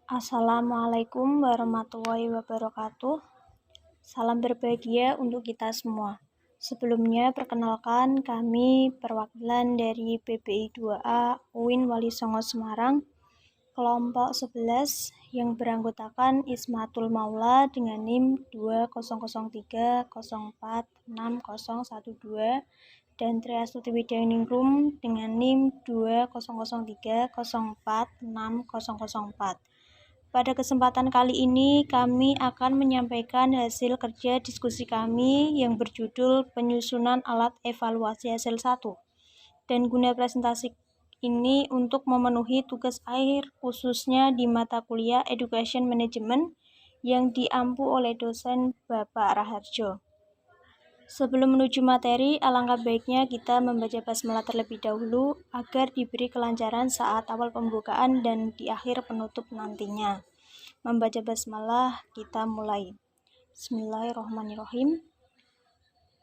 Assalamualaikum warahmatullahi wabarakatuh. Salam berbahagia untuk kita semua. Sebelumnya, perkenalkan kami perwakilan dari PBI 2A UIN Wali Songo Semarang, kelompok 11 yang beranggotakan Ismatul Maula dengan NIM 2003046012 dan Triastuti Widianingrum dengan NIM 2003046004. Pada kesempatan kali ini, kami akan menyampaikan hasil kerja diskusi kami yang berjudul Penyusunan Alat Evaluasi Hasil 1. Dan guna presentasi ini untuk memenuhi tugas akhir khususnya di mata kuliah Education Management yang diampu oleh dosen Bapak Raharjo. Sebelum menuju materi, alangkah baiknya kita membaca basmalah terlebih dahulu agar diberi kelancaran saat awal pembukaan dan di akhir penutup nantinya. Membaca basmalah, kita mulai. Bismillahirrahmanirrahim.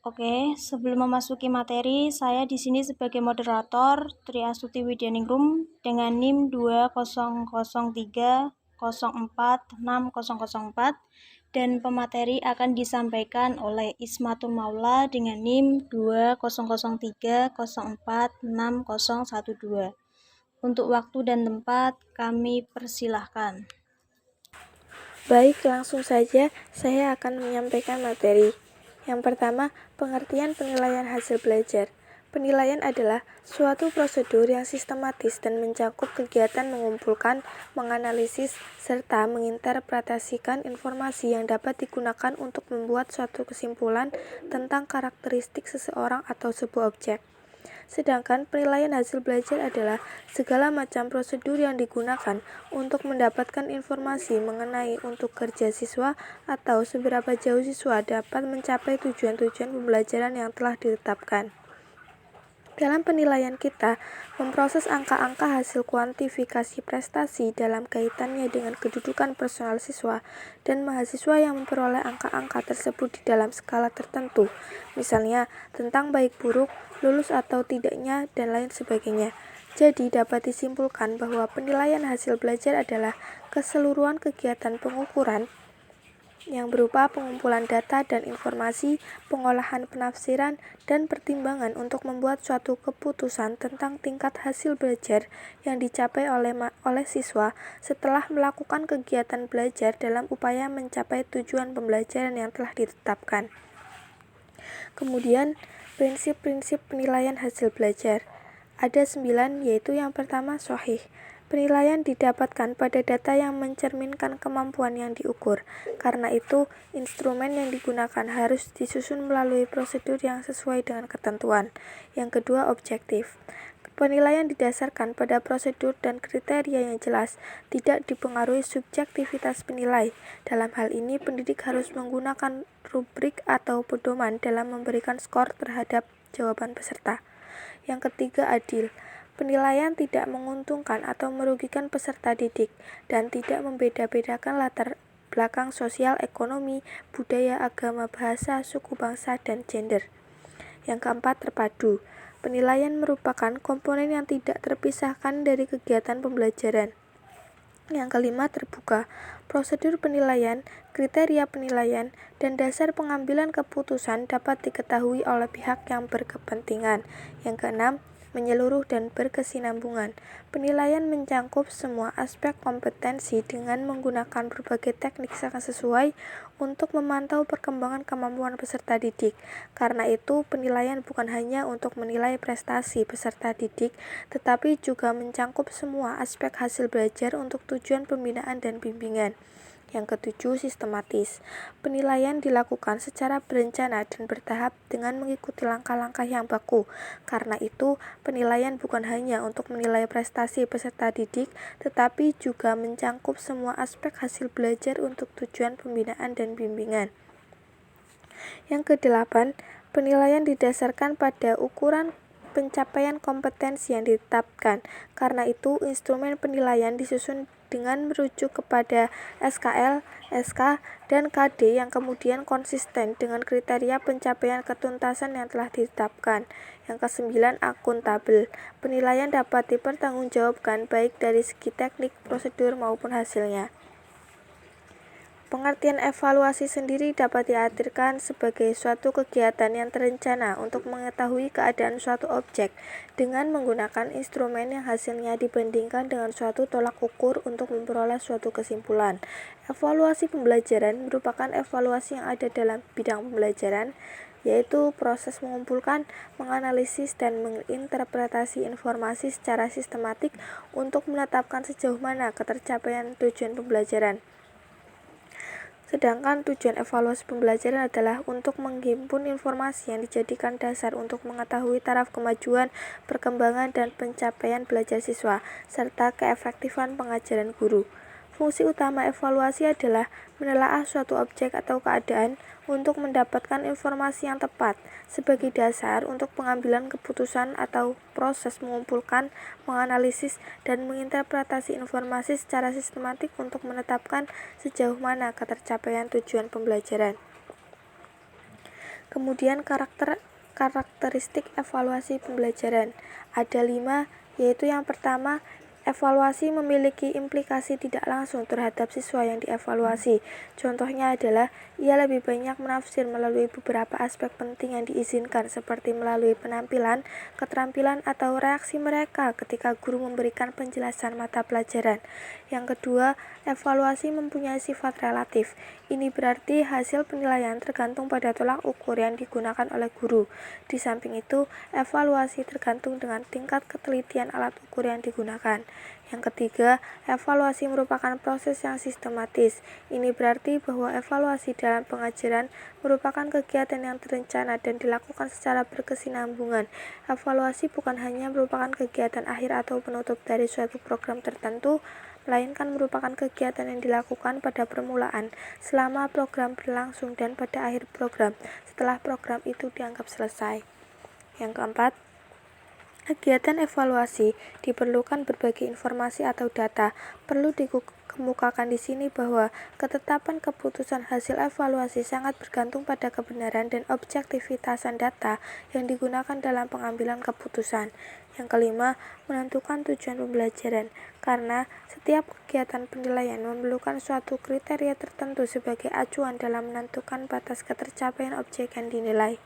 Oke, sebelum memasuki materi, saya di sini sebagai moderator Triastuti Widianingrum dengan NIM 2003046004 dan pemateri akan disampaikan oleh Ismatul Maula dengan NIM 2003046012. Untuk waktu dan tempat kami persilahkan. Baik, langsung saja saya akan menyampaikan materi. Yang pertama, pengertian penilaian hasil belajar. Penilaian adalah suatu prosedur yang sistematis dan mencakup kegiatan mengumpulkan, menganalisis, serta menginterpretasikan informasi yang dapat digunakan untuk membuat suatu kesimpulan tentang karakteristik seseorang atau sebuah objek. Sedangkan penilaian hasil belajar adalah segala macam prosedur yang digunakan untuk mendapatkan informasi mengenai untuk kerja siswa atau seberapa jauh siswa dapat mencapai tujuan-tujuan pembelajaran yang telah ditetapkan. Dalam penilaian kita memproses angka-angka hasil kuantifikasi prestasi dalam kaitannya dengan kedudukan personal siswa dan mahasiswa yang memperoleh angka-angka tersebut di dalam skala tertentu, misalnya tentang baik buruk, lulus atau tidaknya, dan lain sebagainya. Jadi dapat disimpulkan bahwa penilaian hasil belajar adalah keseluruhan kegiatan pengukuran yang berupa pengumpulan data dan informasi, pengolahan penafsiran, dan pertimbangan untuk membuat suatu keputusan tentang tingkat hasil belajar yang dicapai oleh siswa setelah melakukan kegiatan belajar dalam upaya mencapai tujuan pembelajaran yang telah ditetapkan. Kemudian, prinsip-prinsip penilaian hasil belajar. Ada 9, yaitu yang pertama shahih. Penilaian didapatkan pada data yang mencerminkan kemampuan yang diukur. Karena itu, instrumen yang digunakan harus disusun melalui prosedur yang sesuai dengan ketentuan. Yang kedua, objektif. Penilaian didasarkan pada prosedur dan kriteria yang jelas, tidak dipengaruhi subjektivitas penilai. Dalam hal ini, pendidik harus menggunakan rubrik atau pedoman dalam memberikan skor terhadap jawaban peserta. Yang ketiga, adil. Penilaian tidak menguntungkan atau merugikan peserta didik dan tidak membeda-bedakan latar belakang sosial, ekonomi, budaya, agama, bahasa, suku bangsa, dan gender. Yang keempat, terpadu. Penilaian merupakan komponen yang tidak terpisahkan dari kegiatan pembelajaran. Yang kelima, terbuka. Prosedur penilaian, kriteria penilaian, dan dasar pengambilan keputusan dapat diketahui oleh pihak yang berkepentingan. Yang keenam, menyeluruh dan berkesinambungan. Penilaian mencangkup semua aspek kompetensi dengan menggunakan berbagai teknik yang sesuai untuk memantau perkembangan kemampuan peserta didik. Karena itu, penilaian bukan hanya untuk menilai prestasi peserta didik, tetapi juga mencangkup semua aspek hasil belajar untuk tujuan pembinaan dan bimbingan. Yang ketujuh, sistematis. Penilaian dilakukan secara berencana dan bertahap dengan mengikuti langkah-langkah yang baku. Karena itu, penilaian bukan hanya untuk menilai prestasi peserta didik, tetapi juga mencangkup semua aspek hasil belajar untuk tujuan pembinaan dan bimbingan. Yang kedelapan, penilaian didasarkan pada ukuran pencapaian kompetensi yang ditetapkan. Karena itu, instrumen penilaian disusun dengan merujuk kepada SKL, SK, dan KD yang kemudian konsisten dengan kriteria pencapaian ketuntasan yang telah ditetapkan. Yang kesembilan, akuntabel. Penilaian dapat dipertanggungjawabkan baik dari segi teknik, prosedur maupun hasilnya. Pengertian evaluasi sendiri dapat diartikan sebagai suatu kegiatan yang terencana untuk mengetahui keadaan suatu objek dengan menggunakan instrumen yang hasilnya dibandingkan dengan suatu tolak ukur untuk memperoleh suatu kesimpulan. Evaluasi pembelajaran merupakan evaluasi yang ada dalam bidang pembelajaran, yaitu proses mengumpulkan, menganalisis, dan menginterpretasi informasi secara sistematik untuk menetapkan sejauh mana ketercapaian tujuan pembelajaran. Sedangkan tujuan evaluasi pembelajaran adalah untuk menghimpun informasi yang dijadikan dasar untuk mengetahui taraf kemajuan, perkembangan, dan pencapaian belajar siswa, serta keefektifan pengajaran guru. Fungsi utama evaluasi adalah menelaah suatu objek atau keadaan untuk mendapatkan informasi yang tepat sebagai dasar untuk pengambilan keputusan atau proses mengumpulkan, menganalisis, dan menginterpretasi informasi secara sistematik untuk menetapkan sejauh mana ketercapaian tujuan pembelajaran. Kemudian karakteristik evaluasi pembelajaran. Ada 5, yaitu yang pertama, evaluasi memiliki implikasi tidak langsung terhadap siswa yang dievaluasi. Contohnya adalah, ia lebih banyak menafsir melalui beberapa aspek penting yang diizinkan seperti melalui penampilan, keterampilan, atau reaksi mereka ketika guru memberikan penjelasan mata pelajaran. Yang kedua, evaluasi mempunyai sifat relatif. Ini berarti hasil penilaian tergantung pada tolak ukur yang digunakan oleh guru. Di samping itu, evaluasi tergantung dengan tingkat ketelitian alat ukur yang digunakan. Yang ketiga, evaluasi merupakan proses yang sistematis. Ini berarti bahwa evaluasi dalam pengajaran merupakan kegiatan yang terencana dan dilakukan secara berkesinambungan. Evaluasi bukan hanya merupakan kegiatan akhir atau penutup dari suatu program tertentu, melainkan merupakan kegiatan yang dilakukan pada permulaan, selama program berlangsung, dan pada akhir program, setelah program itu dianggap selesai. Yang keempat, kegiatan evaluasi diperlukan berbagai informasi atau data. Perlu dikemukakan di sini bahwa ketetapan keputusan hasil evaluasi sangat bergantung pada kebenaran dan objektivitasan data yang digunakan dalam pengambilan keputusan. Yang kelima, menentukan tujuan pembelajaran. Karena setiap kegiatan penilaian memerlukan suatu kriteria tertentu sebagai acuan dalam menentukan batas ketercapaian objek yang dinilai.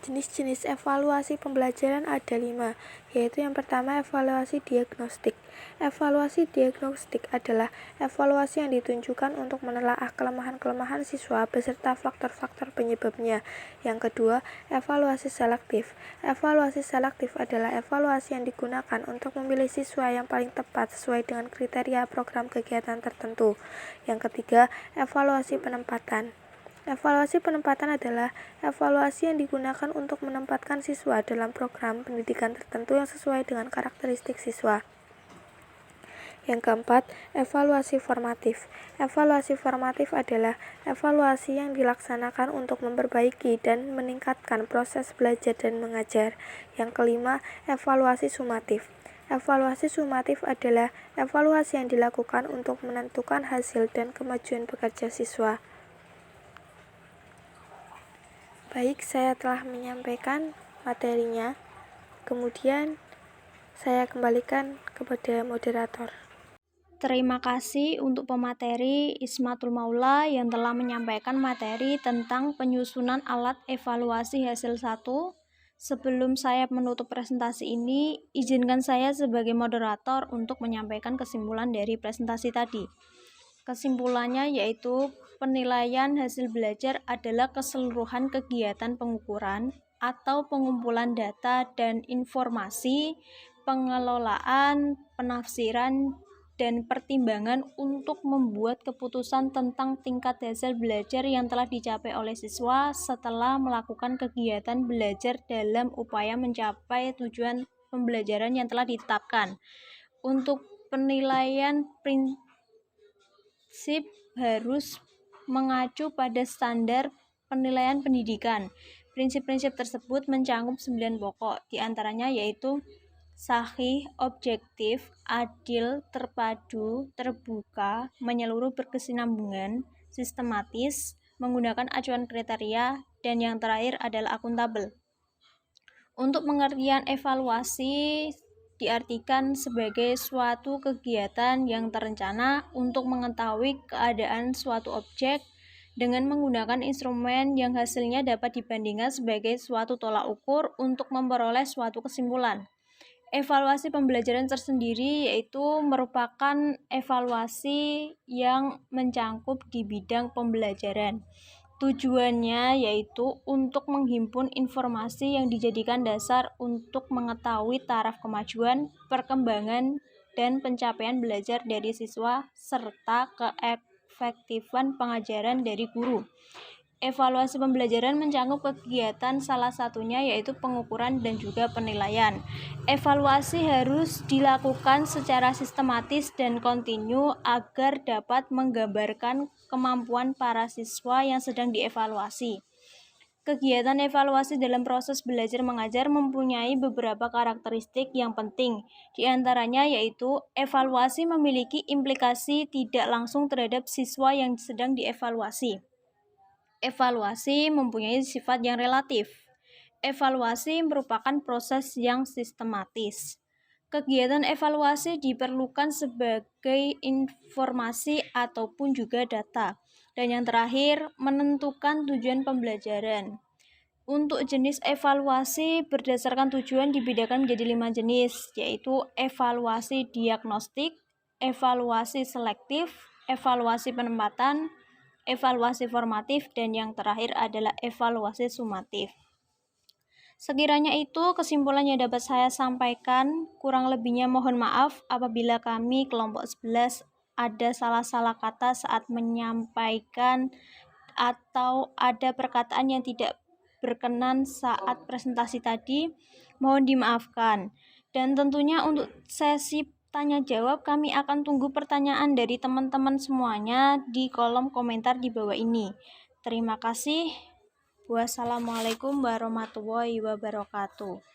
Jenis-jenis evaluasi pembelajaran ada 5, yaitu yang pertama, evaluasi diagnostik. Evaluasi diagnostik adalah evaluasi yang ditunjukkan untuk menelaah kelemahan-kelemahan siswa beserta faktor-faktor penyebabnya. Yang kedua, evaluasi selektif. Evaluasi selektif adalah evaluasi yang digunakan untuk memilih siswa yang paling tepat sesuai dengan kriteria program kegiatan tertentu. Yang ketiga, evaluasi penempatan. Evaluasi penempatan adalah evaluasi yang digunakan untuk menempatkan siswa dalam program pendidikan tertentu yang sesuai dengan karakteristik siswa. Yang keempat, evaluasi formatif. Evaluasi formatif adalah evaluasi yang dilaksanakan untuk memperbaiki dan meningkatkan proses belajar dan mengajar. Yang kelima, evaluasi sumatif. Evaluasi sumatif adalah evaluasi yang dilakukan untuk menentukan hasil dan kemajuan bekerja siswa. Baik, saya telah menyampaikan materinya. Kemudian saya kembalikan kepada moderator. Terima kasih untuk pemateri Ismatul Maula yang telah menyampaikan materi tentang penyusunan alat evaluasi hasil 1. Sebelum saya menutup presentasi ini, izinkan saya sebagai moderator untuk menyampaikan kesimpulan dari presentasi tadi. Kesimpulannya yaitu penilaian hasil belajar adalah keseluruhan kegiatan pengukuran atau pengumpulan data dan informasi, pengelolaan, penafsiran, dan pertimbangan untuk membuat keputusan tentang tingkat hasil belajar yang telah dicapai oleh siswa setelah melakukan kegiatan belajar dalam upaya mencapai tujuan pembelajaran yang telah ditetapkan. Untuk penilaian prinsip harus mengacu pada standar penilaian pendidikan. Prinsip-prinsip tersebut mencakup 9 pokok, diantaranya yaitu sahih, objektif, adil, terpadu, terbuka, menyeluruh, berkesinambungan, sistematis, menggunakan acuan kriteria, dan yang terakhir adalah akuntabel. Untuk pengertian evaluasi diartikan sebagai suatu kegiatan yang terencana untuk mengetahui keadaan suatu objek dengan menggunakan instrumen yang hasilnya dapat dibandingkan sebagai suatu tolak ukur untuk memperoleh suatu kesimpulan. Evaluasi pembelajaran tersendiri yaitu merupakan evaluasi yang mencangkup di bidang pembelajaran. Tujuannya yaitu untuk menghimpun informasi yang dijadikan dasar untuk mengetahui taraf kemajuan, perkembangan, dan pencapaian belajar dari siswa serta keefektifan pengajaran dari guru. Evaluasi pembelajaran mencakup kegiatan salah satunya yaitu pengukuran dan juga penilaian. Evaluasi harus dilakukan secara sistematis dan kontinu agar dapat menggambarkan kemampuan para siswa yang sedang dievaluasi. Kegiatan evaluasi dalam proses belajar mengajar mempunyai beberapa karakteristik yang penting. Di antaranya yaitu evaluasi memiliki implikasi tidak langsung terhadap siswa yang sedang dievaluasi. Evaluasi mempunyai sifat yang relatif. Evaluasi merupakan proses yang sistematis. Kegiatan evaluasi diperlukan sebagai informasi ataupun juga data. Dan yang terakhir, menentukan tujuan pembelajaran. Untuk jenis evaluasi berdasarkan tujuan dibedakan menjadi 5 jenis, yaitu evaluasi diagnostik, evaluasi selektif, evaluasi penempatan, evaluasi formatif, dan yang terakhir adalah evaluasi sumatif. Sekiranya itu kesimpulan yang dapat saya sampaikan, kurang lebihnya mohon maaf apabila kami kelompok 11 ada salah-salah kata saat menyampaikan atau ada perkataan yang tidak berkenan saat presentasi tadi, mohon dimaafkan. Dan tentunya untuk sesi tanya jawab kami akan tunggu pertanyaan dari teman-teman semuanya di kolom komentar di bawah ini. Terima kasih. Wassalamualaikum warahmatullahi wabarakatuh.